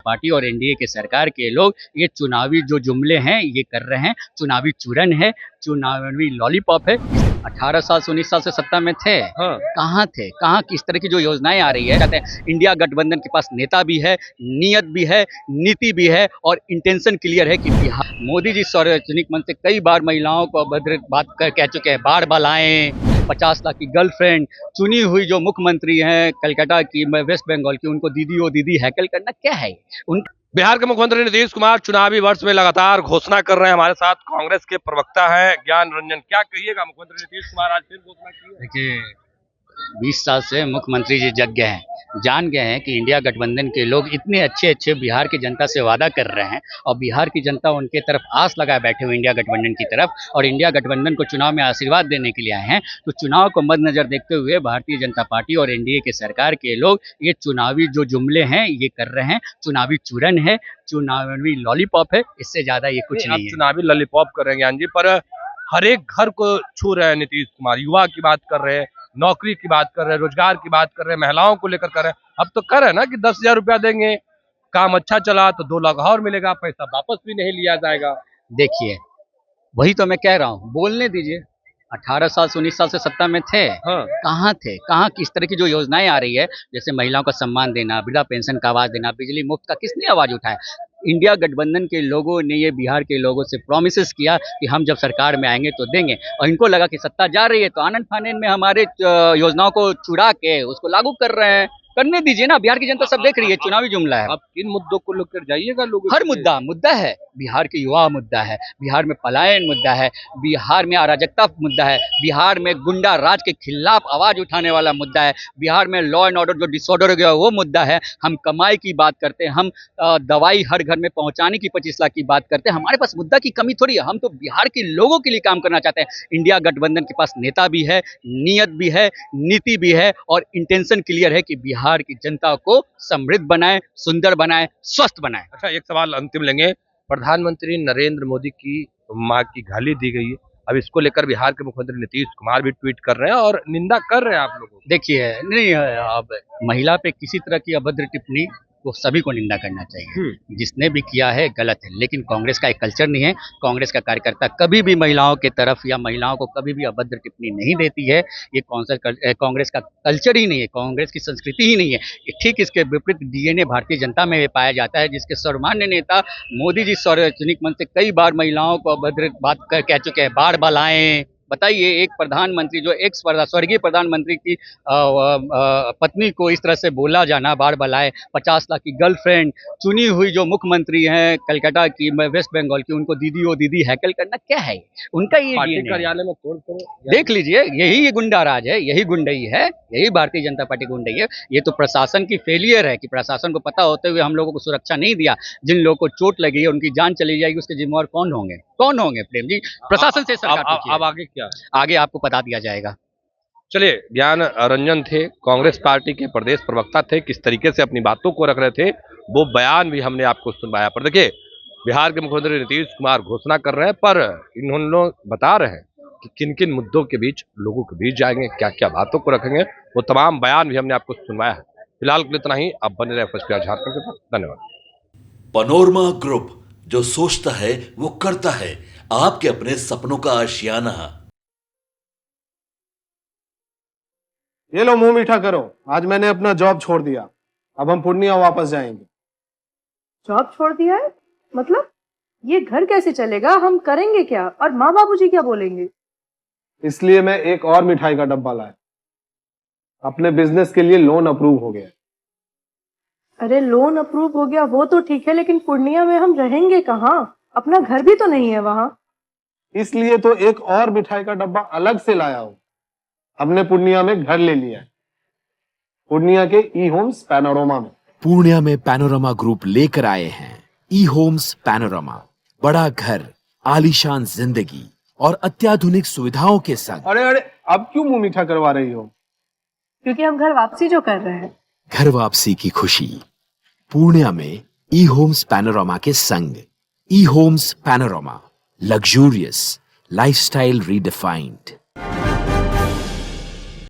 Party और NDA के सरकार के लोग ये चुनावी जो जुमले हैं ये कर रहे हैं, चुनावी चूरन है, चुनावी लॉलीपॉप है। 18 साल से 19 साल से सत्ता में थे, हाँ। कहाँ थे, कहाँ किस तरह की जो योजनाएं आ रही है। कहते हैं इंडिया गठबंधन के पास नेता भी है, नियत भी है, नीति भी है और इंटेंशन क्लियर है कि बिहार मोदी जी सार्वजनिक मंच से कई बार महिलाओं को अभद्र बात कह चुके हैं, बाढ़ बलाएं, 50 लाख की गर्लफ्रेंड, चुनी हुई जो मुख्यमंत्री हैं कलकत्ता की, वेस्ट बंगाल की, उनको दीदी ओ दीदी हैकल करना क्या है उन। बिहार के मुख्यमंत्री नीतीश कुमार चुनावी वर्ष में लगातार घोषणा कर रहे हैं। हमारे साथ कांग्रेस के प्रवक्ता हैं ज्ञान रंजन। क्या कहिएगा, मुख्यमंत्री नीतीश कुमार आज फिर घोषणा की है? देखिए 20 साल से मुख्यमंत्री जी जग गए हैं, जान गए हैं कि इंडिया गठबंधन के लोग इतने अच्छे बिहार की जनता से वादा कर रहे हैं और बिहार की जनता उनके तरफ आस लगाए बैठे हुए इंडिया गठबंधन की तरफ, और इंडिया गठबंधन को चुनाव में आशीर्वाद देने के लिए आए हैं। तो चुनाव को मद्देनजर देखते हुए भारतीय जनता पार्टी और एनडीए के सरकार के लोग ये चुनावी जो जुमले हैं ये कर रहे हैं, चुनावी चूरन है, चुनावी लॉलीपॉप है, इससे ज्यादा ये कुछ नहीं है। चुनावी लॉलीपॉप कर रहे हैं ज्ञान जी, पर हर एक घर को छू रहे हैं नीतीश कुमार। युवा की बात कर रहे हैं, नौकरी की बात कर रहे हैं, रोजगार की बात कर रहे हैं, महिलाओं को लेकर कर रहे हैं। अब तो कर रहे हैं ना कि 10,000 रुपया देंगे, काम अच्छा चला तो 2 लाख और मिलेगा, पैसा वापस भी नहीं लिया जाएगा। देखिए वही तो मैं कह रहा हूँ, बोलने दीजिए। 18 साल से 19 साल से सत्ता में थे, हाँ। कहाँ थे, कहाँ किस तरह की जो योजनाएं आ रही है, जैसे महिलाओं का सम्मान देना, वृद्धा पेंशन का आवाज देना, बिजली मुफ्त का किसने आवाज उठाया? इंडिया गठबंधन के लोगों ने ये बिहार के लोगों से प्रॉमिसेस किया कि हम जब सरकार में आएंगे तो देंगे, और इनको लगा कि सत्ता जा रही है तो आनंद फानन में हमारे योजनाओं को चुरा के उसको लागू कर रहे हैं। करने दीजिए ना, बिहार की जनता सब देख रही है, चुनावी जुमला है। अब किन मुद्दों को लेकर जाइएगा लोगों हर मुद्दा है, बिहार के युवा मुद्दा है, बिहार में पलायन मुद्दा है, बिहार में अराजकता मुद्दा है, बिहार में गुंडा राज के खिलाफ आवाज उठाने वाला मुद्दा है, बिहार में लॉ एंड ऑर्डर जो डिसऑर्डर हो गया वो मुद्दा है। हम कमाई की बात करते हैं, हम दवाई हर घर में पहुंचाने की 25 लाख की बात करते हैं। हमारे पास मुद्दा की कमी थोड़ी है, हम तो बिहार के लोगों के लिए काम करना चाहते हैं। इंडिया गठबंधन के पास नेता भी है, नियत भी है, नीति भी है और इंटेंशन क्लियर है कि बिहार की जनता को समृद्ध बनाए, सुंदर बनाए, स्वस्थ बनाए। अच्छा, एक सवाल अंतिम लेंगे। प्रधानमंत्री नरेंद्र मोदी की मां की गाली दी गई है, अब इसको लेकर बिहार के मुख्यमंत्री नीतीश कुमार भी ट्वीट कर रहे हैं और निंदा कर रहे हैं आप लोगों की। देखिए नहीं, अब महिला पे किसी तरह की अभद्र टिप्पणी तो सभी को निंदा करना चाहिए, जिसने भी किया है गलत है, लेकिन कांग्रेस का एक कल्चर नहीं है। कांग्रेस का कार्यकर्ता कभी भी महिलाओं के तरफ या महिलाओं को कभी भी अभद्र टिप्पणी नहीं देती है। ये कांग्रेस का कल्चर ही नहीं है, कांग्रेस की संस्कृति ही नहीं है। ये ठीक इसके विपरीत डीएनए भारतीय जनता में पाया जाता है, जिसके सर्वमान्य नेता मोदी जी सार्वजनिक मंच से कई बार महिलाओं को अभद्र बात कह चुके हैं, बाढ़ बलाएं। बताइए, एक प्रधानमंत्री जो एक स्वर्गीय प्रधानमंत्री की पत्नी को इस तरह से बोला जाना, बाढ़ बलाए, 50 लाख की गर्लफ्रेंड, चुनी हुई जो मुख्यमंत्री हैं कलकत्ता की, वेस्ट बंगाल की, उनको दीदी ओ दीदी हैकल करना क्या है उनका? ये पार्टी कार्यालय में तोड़ देख लीजिए, यही गुंडा राज है, यही गुंडई है, यही भारतीय जनता पार्टी गुंडई है। ये तो प्रशासन की फेलियर है कि प्रशासन को पता होते हुए हम लोगों को सुरक्षा नहीं दिया। जिन लोगों को चोट लगी है, उनकी जान चली जाएगी, उसके जिम्मेवार कौन होंगे? कौन होंगे प्रेम जी? प्रशासन से सरकार पूछिए। अब आगे क्या? आगे आपको बता दिया जाएगा। चलिए, ज्ञान रंजन थे, कांग्रेस पार्टी के प्रदेश प्रवक्ता थे, किस तरीके से अपनी बातों को रख रहे थे वो बयान भी हमने आपको सुनवाया। पर देखिए, बिहार के मुख्यमंत्री नीतीश कुमार घोषणा कर रहे हैं, पर इन्होंने लोग बता रहे हैं कि किन किन मुद्दों के बीच लोगों के बीच जाएंगे, क्या क्या बातों को रखेंगे, वो तमाम बयान भी हमने आपको सुनवाया है। फिलहाल के लिए इतना ही। आप बने रहे FSPR झारखंड के साथ। धन्यवाद। पनोरमा ग्रुप, जो सोचता है वो करता है, आपके अपने सपनों का आशियाना। ये लो, मुंह मीठा करो, आज मैंने अपना जॉब छोड़ दिया, अब हम पूर्णिया वापस जाएंगे। जॉब छोड़ दिया है? मतलब ये घर कैसे चलेगा? हम करेंगे क्या? और माँ बाबूजी क्या बोलेंगे? इसलिए मैं एक और मिठाई का डब्बा लाया, अपने बिजनेस के लिए लोन अप्रूव हो गया। अरे लोन अप्रूव हो गया वो तो ठीक है, लेकिन पूर्णिया में हम रहेंगे कहाँ? अपना घर भी तो नहीं है वहाँ। इसलिए तो एक और मिठाई का डब्बा अलग से लाया हूँ। हमने पूर्णिया में घर ले लिया है, पूर्णिया के ई होम्स पैनोरमा में। पूर्णिया में पैनोरमा ग्रुप लेकर आए हैं ई होम्स पैनोरमा। बड़ा घर, आलीशान जिंदगी और अत्याधुनिक सुविधाओं के संग। अरे अब क्यों मुंह मीठा करवा रही हो? क्योंकि हम घर वापसी जो कर रहे हैं। घर वापसी की खुशी पूर्णिया में ई होम्स पैनोरमा के संग। ई homes panorama, luxurious lifestyle redefined.